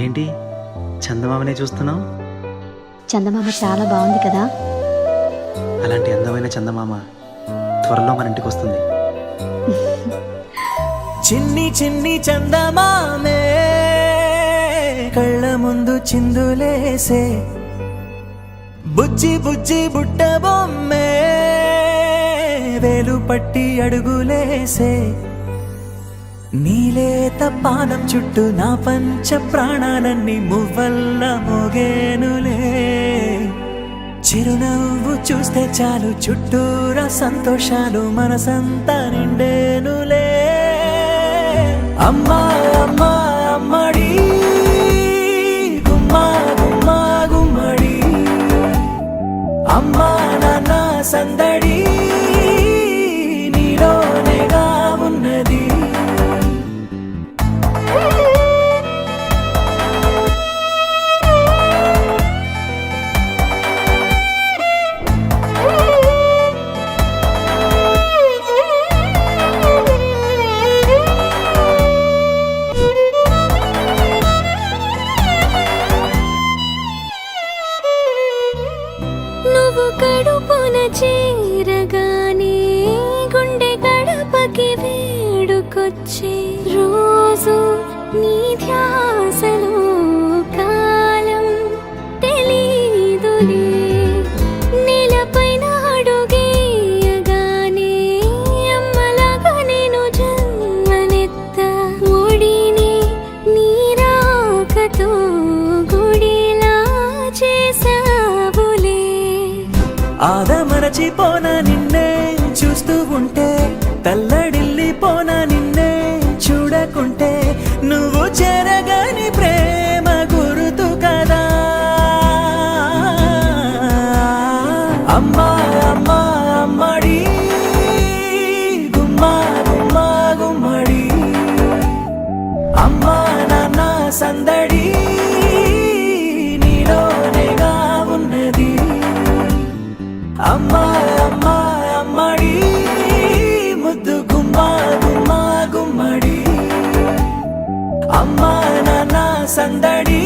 ఏంటి చందమామనే చూస్తున్నావు? చందమామ చాలా బాగుంది కదా. అలాంటి అందమైన చందమామ త్వరలో మన ఇంటికి వస్తుంది. చిన్ని చిన్ని చందమామే కళ్ళ ముందు చిందులేసే, బుజ్జి బుజ్జి బుట్ట బొమ్మే వేలు పట్టి అడుగులేసే, నీలేత పానం చుట్టూ నా పంచ ప్రాణాలన్నీ మువ్వల్ల మోగేనులే. చిరునవ్వు చూస్తే చాలు చుట్టూరా సంతోషాలు మనసంతా నిండేనులే. అమ్మా అమ్మా అమ్మడి గుమ్మా గుమ్మా గుమ్మడి, అమ్మా నాన్న సందడి నీలోనేగా ఉన్నది. నువ్వు కడుపున చేరగానే గుండె గడపకి వేడుకొచ్చే, రోజు నీ ధ్యాసలో కాలం తెలీదులే. నేలపైన అడుగేయగానే అమ్మలాగా నేను జన్మనెత్త, ఒడిని నీ రాకతో గుడిలా చేసావులే. ఆదమరచిపోనా నిన్నే చూస్తూ ఉంటే, తల్లడిల్లిపోనా నిన్నే చూడకుంటే, నువ్వు చెరగని ప్రేమ గురుతు కదా. అమ్మా అమ్మా అమ్మడి గుమ్మా గుమ్మా గుమ్మడి, అమ్మా నాన్న సందడి నీలోనేగా ఉన్నది. అమ్మా అమ్మా అమ్మడి ముద్దు గుమ్మా గుమ్మా గుమ్మడి, అమ్మా నాన్న సందడి